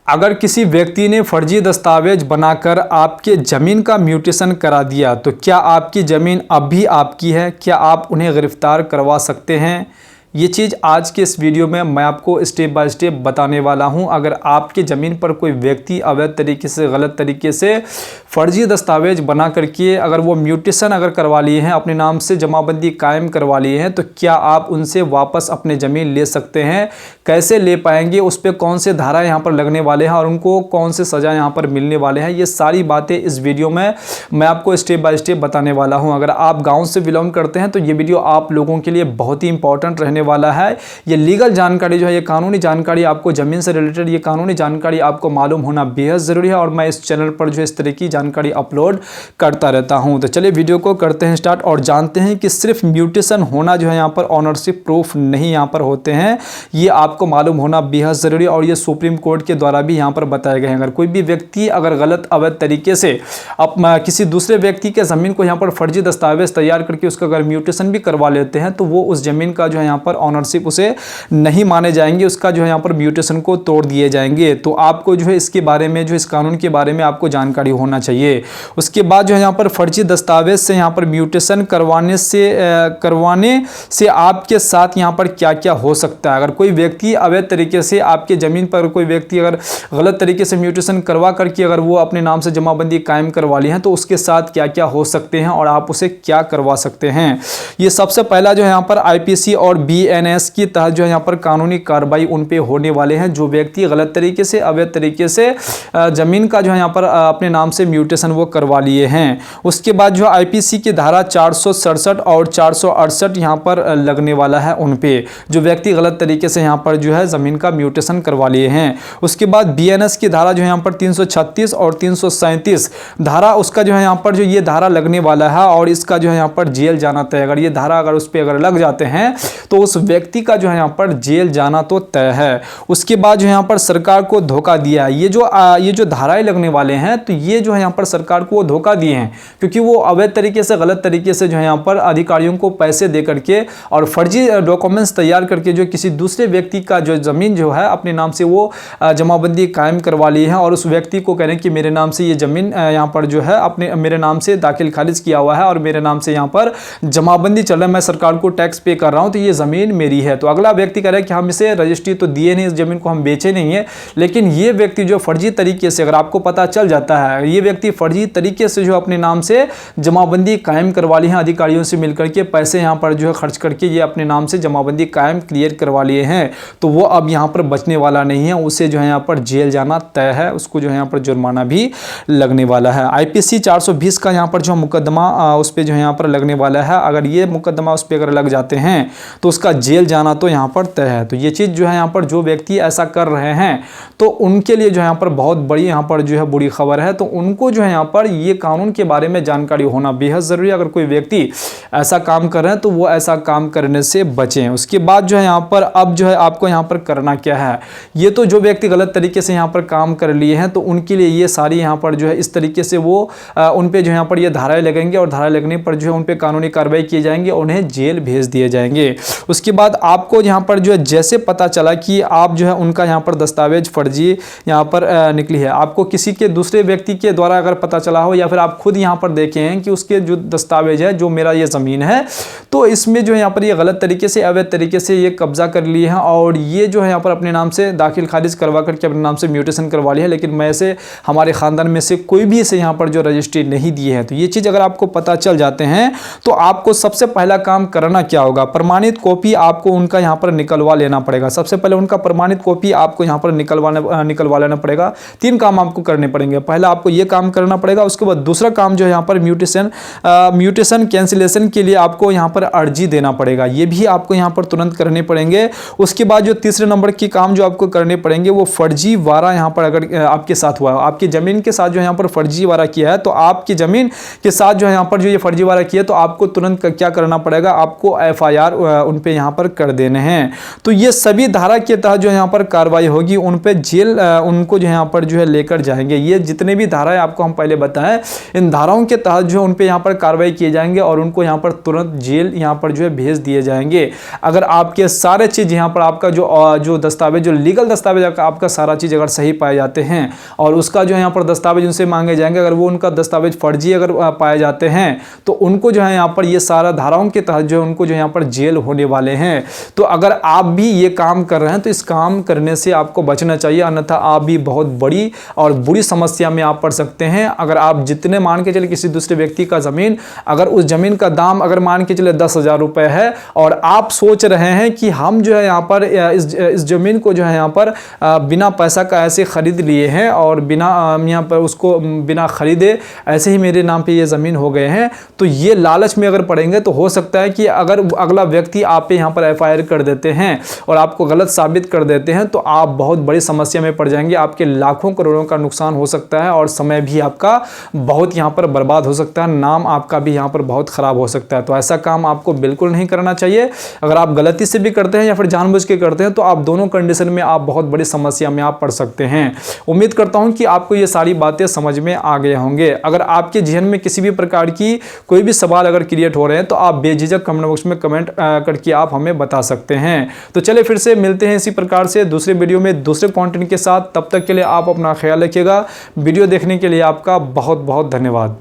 अगर किसी व्यक्ति ने फर्जी दस्तावेज बनाकर आपके ज़मीन का म्यूटेशन करा दिया तो क्या आपकी ज़मीन अब भी आपकी है? क्या आप उन्हें गिरफ्तार करवा सकते हैं? ये चीज़ आज के इस वीडियो में मैं आपको स्टेप बाय स्टेप बताने वाला हूं। अगर आपकी ज़मीन पर कोई व्यक्ति अवैध तरीके से, गलत तरीके से फर्जी दस्तावेज बना करके अगर वो म्यूटेशन अगर करवा लिए हैं, अपने नाम से जमाबंदी कायम करवा लिए हैं, तो क्या आप उनसे वापस अपने ज़मीन ले सकते हैं? कैसे ले पाएंगे? उस पर कौन से धारा यहाँ पर लगने वाले हैं और उनको कौन से सज़ा यहाँ पर मिलने वाले हैं? ये सारी बातें इस वीडियो में मैं आपको स्टेप बाय स्टेप बताने वाला हूँ। अगर आप गाँव से बिलोंग करते हैं तो ये वीडियो आप लोगों के लिए बहुत ही इंपॉर्टेंट रहने वाला है। ये लीगल जानकारी जो है, ये कानूनी जानकारी, आपको ज़मीन से रिलेटेड ये कानूनी जानकारी आपको मालूम होना बेहद ज़रूरी है और मैं इस चैनल पर जो इस तरह की जानकारी अपलोड करता रहता हूं। तो चलिए वीडियो को करते हैं स्टार्ट और जानते हैं कि सिर्फ म्यूटेशन होना जो है यहाँ पर ऑनरशिप प्रूफ नहीं यहाँ पर होते हैं। ये आपको मालूम होना बेहद ज़रूरी और ये सुप्रीम कोर्ट के द्वारा भी यहाँ पर बताए गए हैं। अगर कोई भी व्यक्ति अगर गलत अवैध तरीके से किसी दूसरे व्यक्ति के ज़मीन को यहाँ पर फर्जी दस्तावेज तैयार करके उसका अगर म्यूटेशन भी करवा लेते हैं तो वो उस ज़मीन का जो है यहाँ पर ऑनरशिप उसे नहीं माने जाएंगे, उसका जो है यहाँ पर म्यूटेशन को तोड़ दिए जाएंगे। तो आपको जो है इसके बारे में, जो इस कानून के बारे में आपको जानकारी होना चाहिए। उसके बाद जो है यहाँ पर फर्जी दस्तावेज से यहाँ पर म्यूटेशन करवाने से आपके साथ यहाँ पर क्या क्या हो सकता है। अगर कोई व्यक्ति अवैध तरीके से आपके ज़मीन पर, कोई व्यक्ति अगर गलत तरीके से म्यूटेशन करवा करके अगर वो अपने नाम से जमाबंदी कायम करवा ली है तो उसके साथ क्या क्या हो सकते हैं और आप उसे क्या करवा सकते हैं। ये सबसे पहला जो है यहाँ पर आईपीसी और बीएनएस की तहत जो है यहाँ पर कानूनी कार्रवाई उन पे होने वाले हैं जो व्यक्ति गलत तरीके से, अवैध तरीके से ज़मीन का जो है यहाँ पर अपने नाम से म्यूटेशन वो करवा लिए हैं। उसके बाद जो आईपीसी की धारा 467 और 468 यहाँ पर लगने वाला है उन पे, जो व्यक्ति गलत तरीके से यहाँ पर जो है ज़मीन का म्यूटेशन करवा लिए हैं। उसके बाद बीएनएस की धारा जो है यहाँ पर 336 और 337 धारा, उसका जो है यहाँ पर जो ये धारा लगने वाला है और इसका जो है यहाँ पर जेल जाना तय। अगर ये धारा अगर उस पर अगर लग जाते हैं तो उस व्यक्ति का जो है यहाँ पर जेल जाना तो तय है। उसके बाद जो यहाँ पर सरकार को धोखा दिया है, ये जो धाराएं लगने वाले हैं तो ये जो है यहाँ पर सरकार को धोखा दिए हैं क्योंकि वो अवैध तरीके से, गलत तरीके से जो है यहाँ पर अधिकारियों को पैसे दे करके और फर्जी डॉक्यूमेंट्स तैयार करके जो किसी दूसरे व्यक्ति का जो ज़मीन जो है अपने नाम से वो जमाबंदी कायम करवा ली है और उस व्यक्ति को कह रहे हैं कि मेरे नाम से ये ज़मीन यहाँ पर जो है अपने मेरे नाम से दाखिल खारिज किया हुआ है और मेरे नाम से यहाँ पर जमाबंदी चल रहा है, मैं सरकार को टैक्स पे कर रहा हूँ तो ये ज़मीन मेरी है। तो अगला व्यक्ति कह रहा है कि हम इसे रजिस्ट्री तो दिए नहीं, इस ज़मीन को हम बेचे नहीं है, लेकिन ये व्यक्ति जो फर्जी तरीके से, अगर आपको पता चल जाता है ये व्यक्ति फर्जी तरीके से जो अपने नाम से जमाबंदी कायम करवा ली है, अधिकारियों से मिलकर के पैसे यहाँ पर जो है खर्च करके ये अपने नाम से जमाबंदी कायम क्लियर करवा लिए हैं, तो वो अब यहाँ पर बचने वाला नहीं है, उसे जो है यहाँ पर जेल जाना तय है, उसको जो है यहाँ पर जुर्माना भी लगने वाला है। आईपीसी 420 का यहाँ पर जो मुकदमा उस पर जो है यहाँ पर लगने वाला है। अगर ये मुकदमा उस पर अगर लग जाते हैं तो उसका जेल जाना तो यहाँ पर तय है। तो ये चीज़ जो है यहाँ पर जो व्यक्ति ऐसा कर रहे हैं तो उनके लिए जो है यहाँ पर बहुत बड़ी यहाँ पर जो है बुरी खबर है। तो उनको जो है यहाँ पर ये कानून के बारे में जानकारी होना बेहद ज़रूरी है। अगर कोई व्यक्ति ऐसा काम कर रहे हैं तो वो ऐसा काम करने से बचें। उसके बाद जो है यहाँ पर अब जो है आपको यहाँ पर करना क्या है, ये तो जो व्यक्ति गलत तरीके से यहाँ पर काम कर लिए हैं तो उनके लिए ये सारी यहाँ पर जो है इस तरीके से वो उन पे जो यहाँ पर ये धाराएं लगेंगे और धारा लगने पर जो है उन पे कानूनी कार्रवाई की जाएंगी और उन्हें जेल भेज दिए जाएंगे। उसके बाद आपको यहाँ पर जो है जैसे पता चला कि आप जो है उनका यहाँ पर दस्तावेज फर्जी यहाँ पर निकली है, आपको किसी के दूसरे व्यक्ति के द्वारा अगर पता चला हो या फिर आप खुद यहाँ पर देखें हैं कि उसके जो दस्तावेज है, जो मेरा ये ज़मीन है तो इसमें जो है यहाँ पर ये गलत तरीके से, अवैध तरीके से ये कब्जा कर लिए हैं और ये जो है यहाँ पर अपने नाम से दाखिल खारिज करवा करके अपने नाम से म्यूटेशन करवा लिया है, लेकिन मैं से हमारे ख़ानदान में से कोई भी इसे यहाँ पर जो रजिस्ट्री नहीं दी है। तो ये चीज़ अगर आपको पता चल जाते हैं तो आपको सबसे पहला काम करना क्या होगा, प्रमाणित कॉपी आपको उनका यहाँ पर निकलवा लेना पड़ेगा। सबसे पहले उनका प्रमाणित कॉपी आपको यहाँ पर निकलवा लेना पड़ेगा। 3 काम आपको करने पड़ेंगे। पहला आपको ये काम करना पड़ेगा, उसके बाद दूसरा काम जो है यहाँ पर म्यूटेशन कैंसिलेशन के लिए आपको यहाँ पर अर्जी देना पड़ेगा, ये भी आपको यहाँ पर तुरंत करने पड़ेंगे। उसके बाद जो तीसरे नंबर के काम जो आपको करने पड़ेंगे वो फर्जीवाड़ा यहाँ पर अगर आपके साथ हुआ, आपकी ज़मीन के साथ जो यहाँ पर फर्जीवाड़ा किया है तो आपकी ज़मीन के साथ जो है यहाँ पर जो ये फर्जीवाड़ा किया तो आपको तुरंत क्या करना पड़ेगा, आपको FIR उन पे यहाँ पर कर देने हैं। तो ये सभी धारा के तहत जो यहाँ पर कार्रवाई होगी, उन पे जेल उनको जो यहाँ पर जो है लेकर जाएंगे। ये जितने भी धाराएं आपको हम पहले बताएं, इन धाराओं के तहत जो उन पे यहाँ पर कार्रवाई किए जाएंगे और उनको यहाँ पर तुरंत जेल यहाँ पर जो है भेज दिए जाएंगे। अगर आपके सारे चीज़ यहाँ पर आपका जो दस्तावेज, जो लीगल दस्तावेज आपका सारा चीज़ अगर सही पाए जाते हैं और उसका जो यहाँ पर दस्तावेज उनसे मांगे जाएंगे, अगर वो उनका दस्तावेज फर्जी अगर पाए जाते हैं तो उनको जो है यहाँ पर ये सारा धाराओं के तहत जो है उनको जो यहाँ पर जेल होने वाले हैं। तो अगर आप भी ये काम कर रहे हैं तो इस काम करने से आपको बचना चाहिए, अन्यथा आप भी बहुत बड़ी और बुरी समस्या में आप पड़ सकते हैं। अगर आप जितने मान के चले किसी दूसरे व्यक्ति का ज़मीन, अगर उस ज़मीन का दाम अगर मान के चले 10,000 रुपये है और आप सोच रहे हैं कि हम जो है यहाँ पर इस ज़मीन को जो है यहाँ पर बिना पैसा का ऐसे ख़रीद लिए हैं और बिना यहाँ पर उसको बिना ख़रीदे ऐसे ही मेरे नाम पे ये ज़मीन हो गए हैं, तो ये लालच में अगर पड़ेंगे तो हो सकता है कि अगर अगला व्यक्ति आप पे यहाँ पर FIR कर देते हैं और आपको गलत साबित कर देते हैं तो आप बहुत बड़ी समस्या में पड़ जाएंगे। आपके लाखों करोड़ों का नुकसान हो सकता है और समय भी आपका बहुत यहाँ पर बर्बाद हो सकता है, नाम आपका भी यहाँ पर बहुत ख़राब हो सकता है। तो ऐसा काम आपको बिल्कुल नहीं करना चाहिए। अगर आप गलती से भी करते हैं या फिर जानबूझ के करते हैं तो आप दोनों कंडीशन में आप बहुत बड़ी समस्या में आप पड़ सकते हैं। उम्मीद करता हूँ कि आपको ये सारी बातें समझ में आ गए होंगे। अगर आपके जहन में किसी भी प्रकार की कोई भी सवाल अगर क्रिएट हो रहे हैं तो आप बेझिझक कमेंट बॉक्स में कमेंट करके आप हमें बता सकते हैं। तो चलिए फिर से मिलते हैं इसी प्रकार से दूसरे वीडियो में दूसरे कंटेंट के साथ। तब तक के लिए आप अपना ख्याल रखिएगा। वीडियो देखने के लिए आपका बहुत बहुत धन्यवाद।